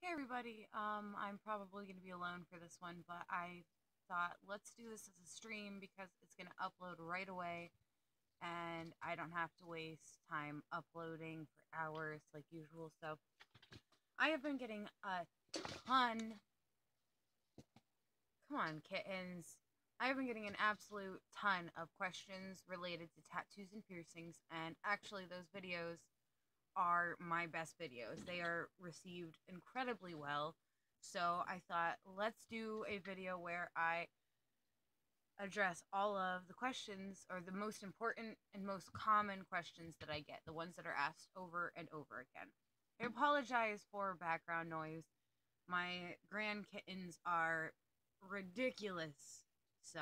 Hey everybody, I'm probably going to be alone for this one, but I thought let's do this as a stream because it's going to upload right away and I don't have to waste time uploading for hours like usual. So I have been getting a ton, come on kittens, I have been getting an absolute ton of questions related to tattoos and piercings, and actually those videos are my best videos. They are received incredibly well. So I thought, let's do a video where I address all of the questions, or the most important and most common questions that I get, the ones that are asked over and over again. I apologize for background noise. My grand kittens are ridiculous. So,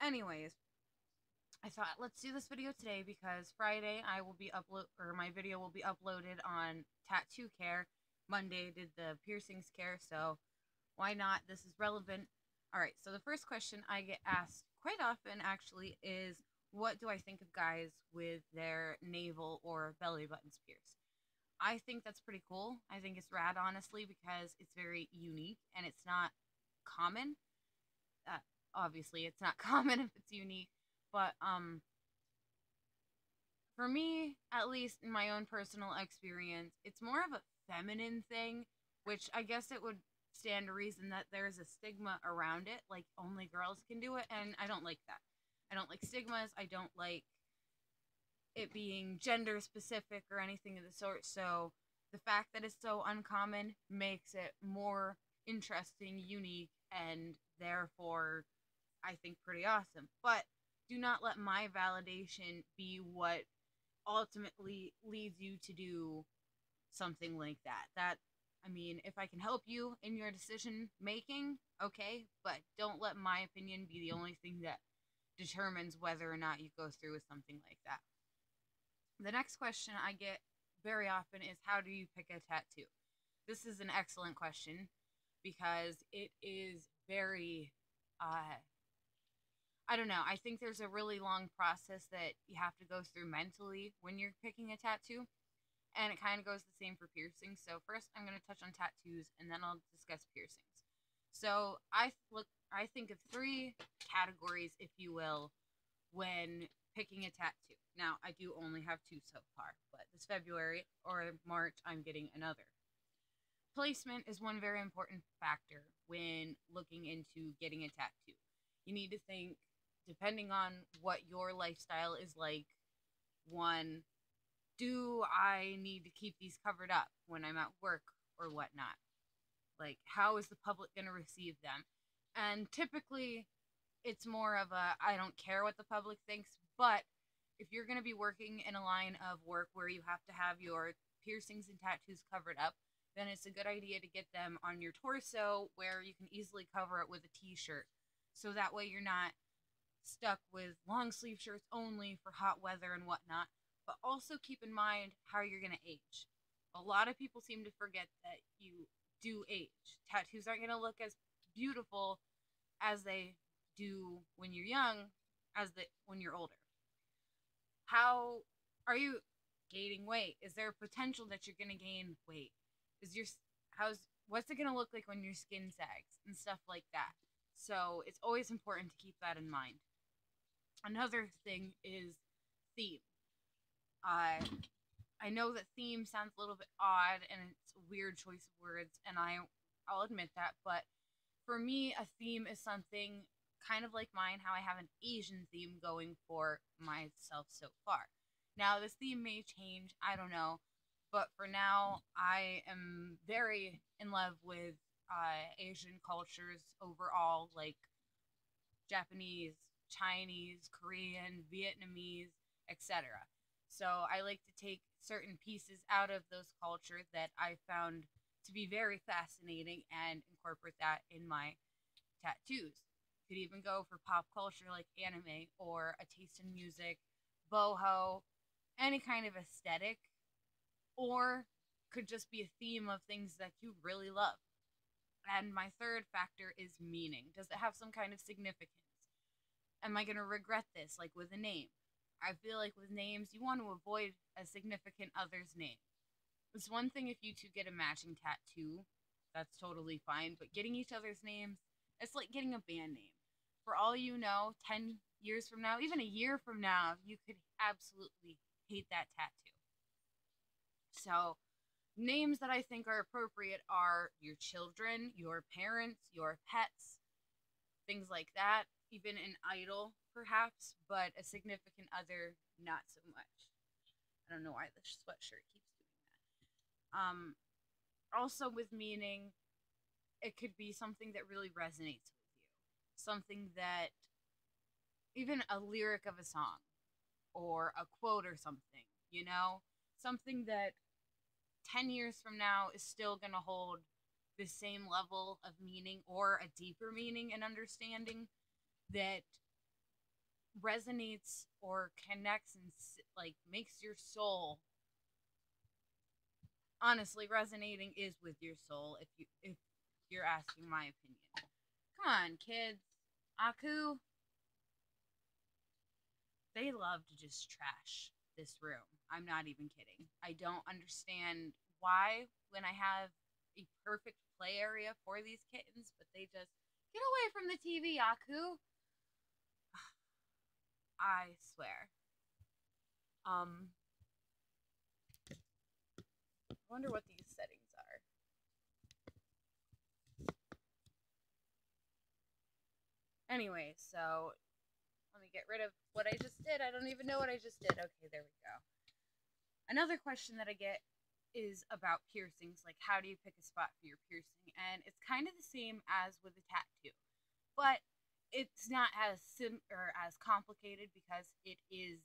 anyways, I thought let's do this video today because Friday I will be my video will be uploaded on tattoo care. Monday did the piercings care, so why not? This is relevant. All right, so the first question I get asked quite often actually is, what do I think of guys with their navel or belly buttons pierced? I think that's pretty cool. I think it's rad, honestly, because it's very unique and it's not common. Uh, Obviously, it's not common if it's unique, but for me, at least in my own personal experience, it's more of a feminine thing, which I guess it would stand to reason that there's a stigma around it, like only girls can do it, and I don't like that. I don't like stigmas. I don't like it being gender specific or anything of the sort. So the fact that it's so uncommon makes it more interesting, unique, and therefore I think pretty awesome. But do not let my validation be what ultimately leads you to do something like that. I mean, if I can help you in your decision making, okay, but don't let my opinion be the only thing that determines whether or not you go through with something like that. The next question I get very often is, how do you pick a tattoo? This is an excellent question because it is very I don't know. I think there's a really long process that you have to go through mentally when you're picking a tattoo, and it kind of goes the same for piercings. So first, I'm going to touch on tattoos, and then I'll discuss piercings. So I think of three categories, if you will, when picking a tattoo. Now, I do only have two so far, but this February or March, I'm getting another. Placement is one very important factor when looking into getting a tattoo. You need to think, depending on what your lifestyle is like, one, do I need to keep these covered up when I'm at work or whatnot? Like, how is the public going to receive them? And typically, it's more of a I don't care what the public thinks, but if you're going to be working in a line of work where you have to have your piercings and tattoos covered up, then it's a good idea to get them on your torso where you can easily cover it with a t-shirt. So that way you're not stuck with long sleeve shirts only for hot weather and whatnot. But also keep in mind how you're going to age. A lot of people seem to forget that you do age. Tattoos aren't going to look as beautiful as they do when you're young when you're older. How are you gaining weight? Is there a potential that you're going to gain weight? Is your how's what's it going to look like when your skin sags and stuff like that? So it's always important to keep that in mind. Another thing is theme. Uh, I know that theme sounds a little bit odd and it's a weird choice of words, and I'll admit that, but for me, a theme is something kind of like mine, how I have an Asian theme going for myself so far. Now, this theme may change, I don't know, but for now, I am very in love with Asian cultures overall, like Japanese, Chinese, Korean, Vietnamese, etc. So I like to take certain pieces out of those cultures that I found to be very fascinating and incorporate that in my tattoos. Could even go for pop culture like anime or a taste in music, boho, any kind of aesthetic, or could just be a theme of things that you really love. And my third factor is meaning. Does it have some kind of significance? Am I going to regret this, like with a name? I feel like with names, you want to avoid a significant other's name. It's one thing if you two get a matching tattoo, that's totally fine. But getting each other's names, it's like getting a band name. For all you know, 10 years from now, even a year from now, you could absolutely hate that tattoo. So, names that I think are appropriate are your children, your parents, your pets, things like that. Even an idol, perhaps, but a significant other, not so much. I don't know why the sweatshirt keeps doing that. Also, with meaning, it could be something that really resonates with you, something that, even a lyric of a song or a quote or something, you know, something that 10 years from now is still going to hold the same level of meaning or a deeper meaning and understanding that resonates or connects and like makes your soul, honestly, resonating is with your soul, if you're asking my opinion. Come on, kids. Aku, they love to just trash this room. I'm not even kidding. I don't understand why when I have a perfect play area for these kittens, but they just get away from the TV, Aku. I swear. I wonder what these settings are. Anyway, so let me get rid of what I just did. I don't even know what I just did. Okay, there we go. Another question that I get is about piercings, like how do you pick a spot for your piercing? And it's kind of the same as with a tattoo, but it's not as or as complicated because it is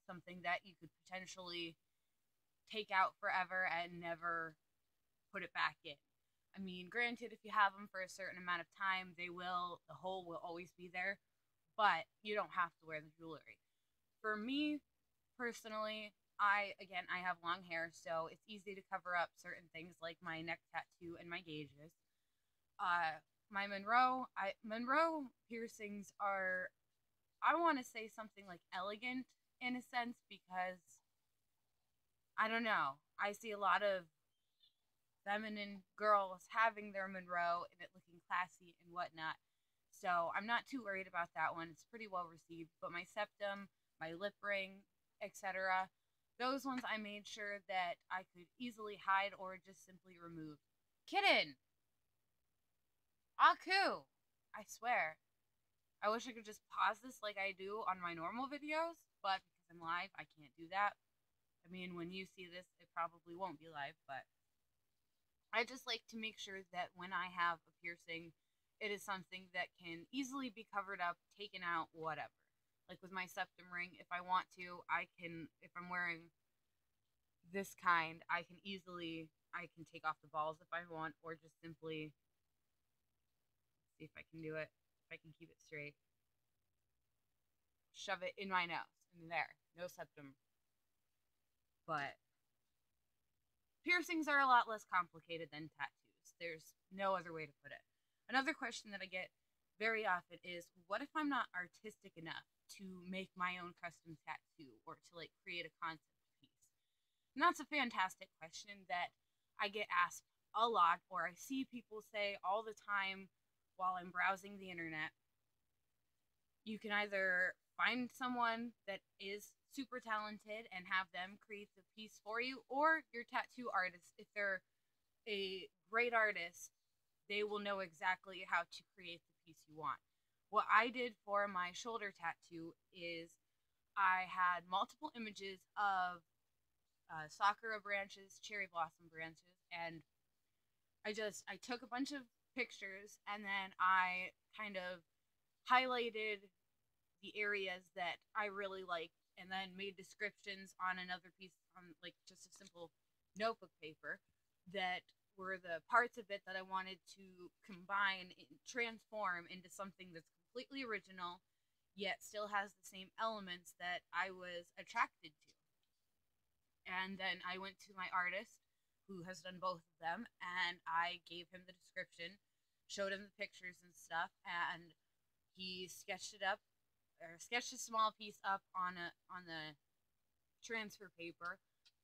something that you could potentially take out forever and never put it back in. I mean, granted, if you have them for a certain amount of time, the hole will always be there, but you don't have to wear the jewelry. For me, personally, I have long hair, so it's easy to cover up certain things like my neck tattoo and my gauges. My Monroe piercings are, I want to say something like elegant in a sense because I don't know. I see a lot of feminine girls having their Monroe and it looking classy and whatnot. So I'm not too worried about that one. It's pretty well received. But my septum, my lip ring, etc., those ones I made sure that I could easily hide or just simply remove. Kitten! Aku! I swear. I wish I could just pause this like I do on my normal videos, but because I'm live, I can't do that. I mean, when you see this, it probably won't be live, but I just like to make sure that when I have a piercing, it is something that can easily be covered up, taken out, whatever. Like with my septum ring, if I want to, I can, if I'm wearing this kind, I can take off the balls if I want, or just simply, see if I can do it, if I can keep it straight, shove it in my nose, and there, no septum. But piercings are a lot less complicated than tattoos. There's no other way to put it. Another question that I get very often is, what if I'm not artistic enough to make my own custom tattoo or to like create a concept piece? And that's a fantastic question that I get asked a lot, or I see people say all the time while I'm browsing the internet. You can either find someone that is super talented and have them create the piece for you, or your tattoo artist, if they're a great artist, they will know exactly how to create the piece you want. What I did for my shoulder tattoo is I had multiple images of sakura branches, cherry blossom branches, and I took a bunch of pictures and then I kind of highlighted the areas that I really liked and then made descriptions on another piece on like just a simple notebook paper that were the parts of it that I wanted to combine and transform into something that's completely original yet still has the same elements that I was attracted to. And then I went to my artist who has done both of them and I gave him the description, showed him the pictures and stuff, and he sketched it up or sketched a small piece up on the transfer paper.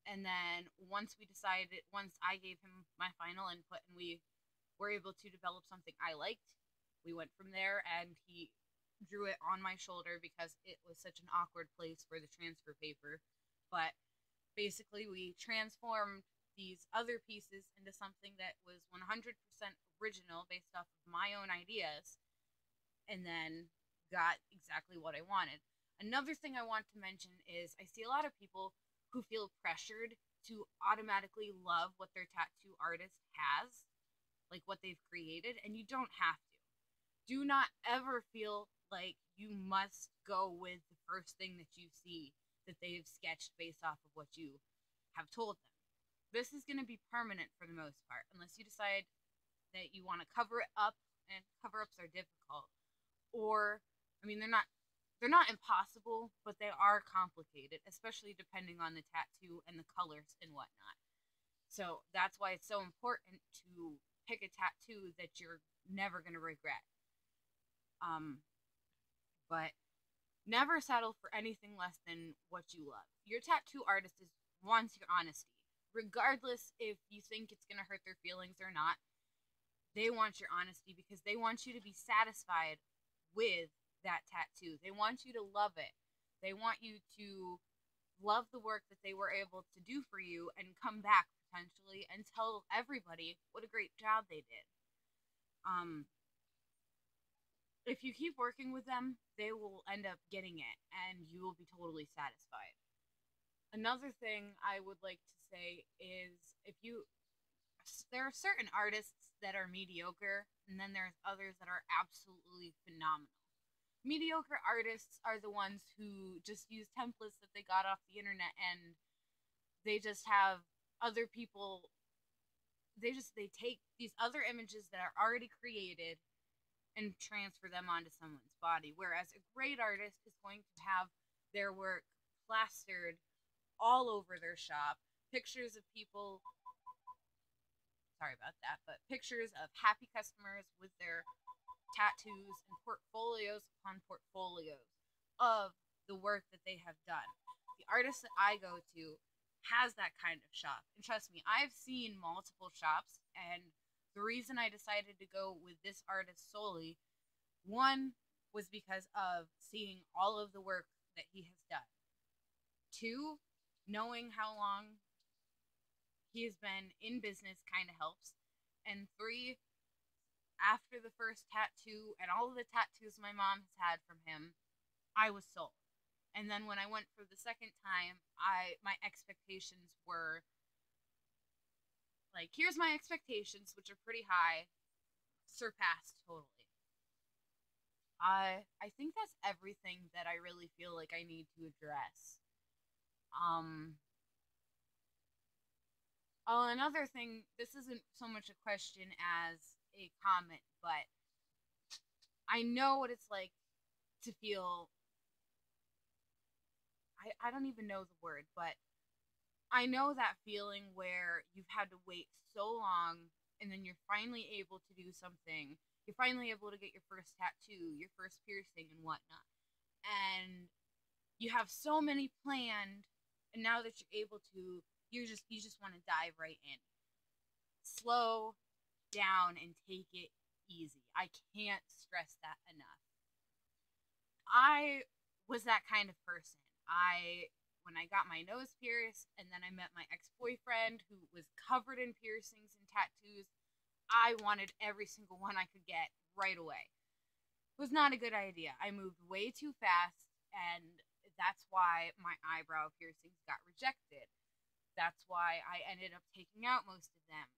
And then once I gave him my final input and we were able to develop something I liked. We went from there, and he drew it on my shoulder because it was such an awkward place for the transfer paper. But basically, we transformed these other pieces into something that was 100% original based off of my own ideas, and then got exactly what I wanted. Another thing I want to mention is I see a lot of people who feel pressured to automatically love what their tattoo artist has, like what they've created, and you don't have to. Do not ever feel like you must go with the first thing that you see that they have sketched based off of what you have told them. This is going to be permanent for the most part, unless you decide that you want to cover it up, and cover ups are difficult. Or, I mean, they're not impossible, but they are complicated, especially depending on the tattoo and the colors and whatnot. So that's why it's so important to pick a tattoo that you're never going to regret. But never settle for anything less than what you love. Your tattoo artist wants your honesty, regardless if you think it's going to hurt their feelings or not. They want your honesty because they want you to be satisfied with that tattoo. They want you to love it. They want you to love the work that they were able to do for you and come back potentially and tell everybody what a great job they did. If you keep working with them, they will end up getting it and you will be totally satisfied. Another thing I would like to say is there are certain artists that are mediocre, and then there's others that are absolutely phenomenal. Mediocre artists are the ones who just use templates that they got off the internet, and they just have other people, they take these other images that are already created and transfer them onto someone's body. Whereas a great artist is going to have their work plastered all over their shop, pictures of people, sorry about that, but pictures of happy customers with their tattoos and portfolios upon portfolios of the work that they have done. The artist that I go to has that kind of shop. And trust me, I've seen multiple shops, and the reason I decided to go with this artist solely, one, was because of seeing all of the work that he has done. Two, knowing how long he has been in business kind of helps. And three, after the first tattoo and all of the tattoos my mom has had from him, I was sold. And then when I went for the second time, my expectations were like, here's my expectations, which are pretty high, surpassed totally. I think that's everything that I really feel like I need to address. Oh, another thing, this isn't so much a question as a comment, but I know what it's like to feel, I don't even know the word, but I know that feeling where you've had to wait so long and then you're finally able to do something. You're finally able to get your first tattoo, your first piercing and whatnot. And you have so many planned, and now that you're able to, you just want to dive right in. Slow down and take it easy. I can't stress that enough. I was that kind of person. When I got my nose pierced and then I met my ex-boyfriend who was covered in piercings and tattoos, I wanted every single one I could get right away. It was not a good idea. I moved way too fast, and that's why my eyebrow piercings got rejected. That's why I ended up taking out most of them.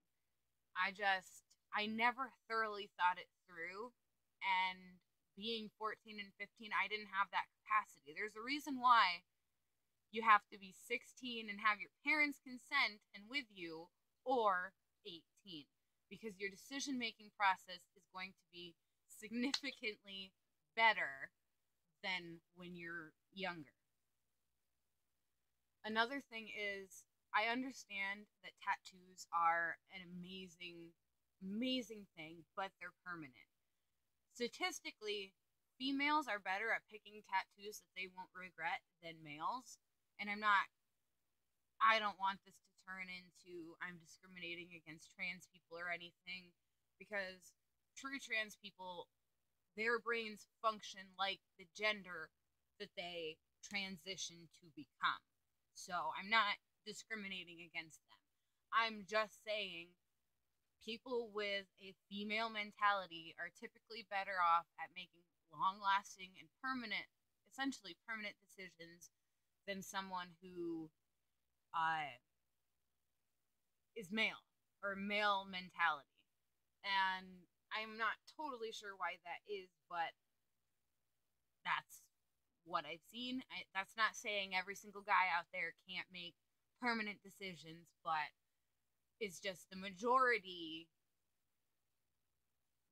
I never thoroughly thought it through, and being 14 and 15, I didn't have that capacity. There's a reason why you have to be 16 and have your parents' consent and with you, or 18, because your decision-making process is going to be significantly better than when you're younger. Another thing is, I understand that tattoos are an amazing, amazing thing, but they're permanent. Statistically, females are better at picking tattoos that they won't regret than males. And I don't want this to turn into I'm discriminating against trans people or anything. because true trans people, their brains function like the gender that they transition to become. So I'm not discriminating against them. I'm just saying people with a female mentality are typically better off at making long lasting and permanent, essentially permanent decisions than someone who is male or male mentality. And I'm not totally sure why that is, but that's what I've seen. That's not saying every single guy out there can't make permanent decisions, but it's just the majority.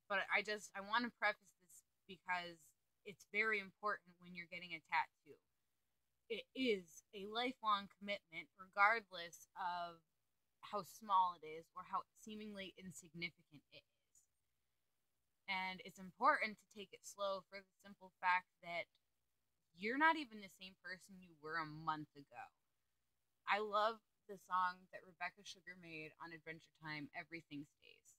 But I want to preface this because it's very important when you're getting a tattoo. It is a lifelong commitment, regardless of how small it is or how seemingly insignificant it is. And it's important to take it slow for the simple fact that you're not even the same person you were a month ago. I love the song that Rebecca Sugar made on Adventure Time, Everything Stays.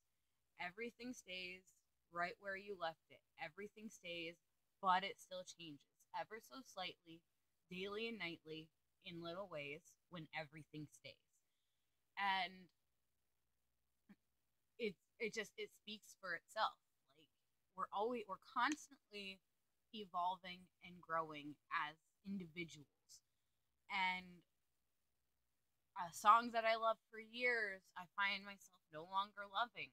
Everything stays right where you left it. Everything stays, but it still changes ever so slightly, daily and nightly, in little ways, when everything stays. And it speaks for itself. Like we're constantly evolving and growing as individuals. And songs that I loved for years, I find myself no longer loving.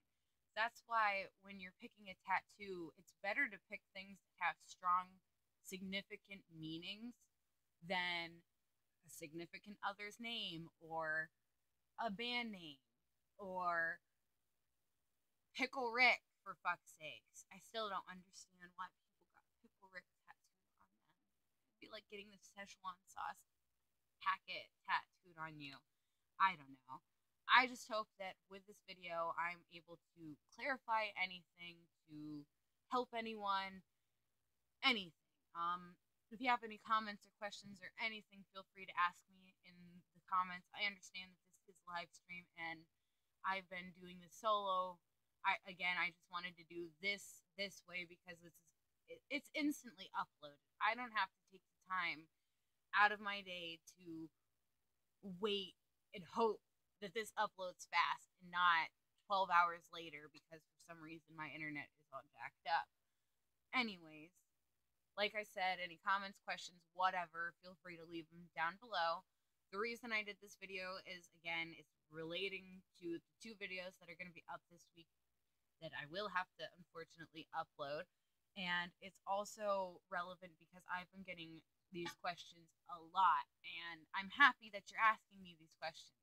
That's why when you're picking a tattoo, it's better to pick things that have strong, significant meanings than a significant other's name or a band name or Pickle Rick, for fuck's sakes. I still don't understand why people got Pickle Rick tattooed on them. It'd be like getting the Szechuan sauce packet tattooed on you. I don't know. I just hope that with this video, I'm able to clarify anything, to help anyone, anything. If you have any comments or questions or anything, feel free to ask me in the comments. I understand that this is live stream and I've been doing this solo. I just wanted to do this way because it's instantly uploaded. I don't have to take the time out of my day to wait and hope that this uploads fast and not 12 hours later because for some reason my internet is all jacked up. Anyways, like I said, any comments, questions, whatever, feel free to leave them down below. The reason I did this video is, again, it's relating to the 2 videos that are going to be up this week that I will have to, unfortunately, upload. And it's also relevant because I've been getting these questions a lot, and I'm happy that you're asking me these questions.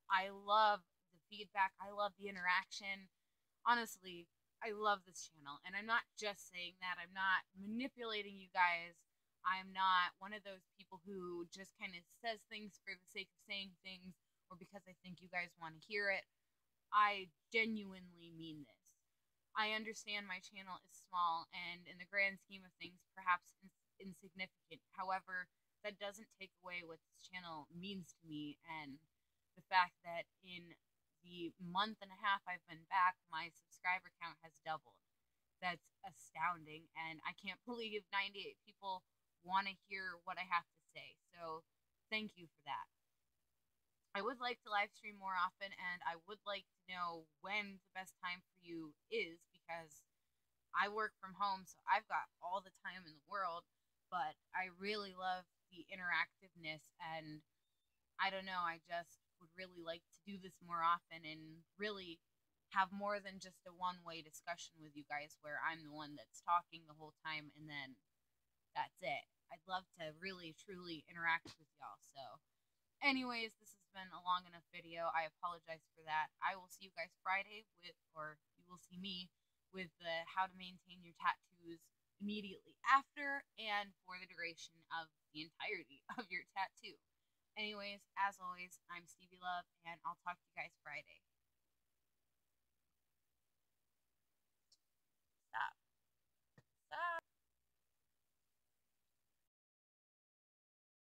I love the feedback. I love the interaction. Honestly, I love this channel, and I'm not just saying that. I'm not manipulating you guys. I'm not one of those people who just kind of says things for the sake of saying things or because I think you guys want to hear it. I genuinely mean this. I understand my channel is small and in the grand scheme of things, perhaps insignificant. However, that doesn't take away what this channel means to me, and the fact that in the month and a half I've been back, my subscriber count has doubled. That's astounding, and I can't believe 98 people want to hear what I have to say. So thank you for that. I would like to live stream more often, and I would like to know when the best time for you is, because I work from home, so I've got all the time in the world, but I really love the interactiveness, and I don't know, I just would really like to do this more often and really have more than just a one-way discussion with you guys where I'm the one that's talking the whole time and then that's it. I'd love to really, truly interact with y'all, so anyways, this has been a long enough video. I apologize for that. I will see you guys Friday or you will see me with the how to maintain your tattoos immediately after and for the duration of the entirety of your tattoo. Anyways, as always, I'm Stevie Love, and I'll talk to you guys Friday.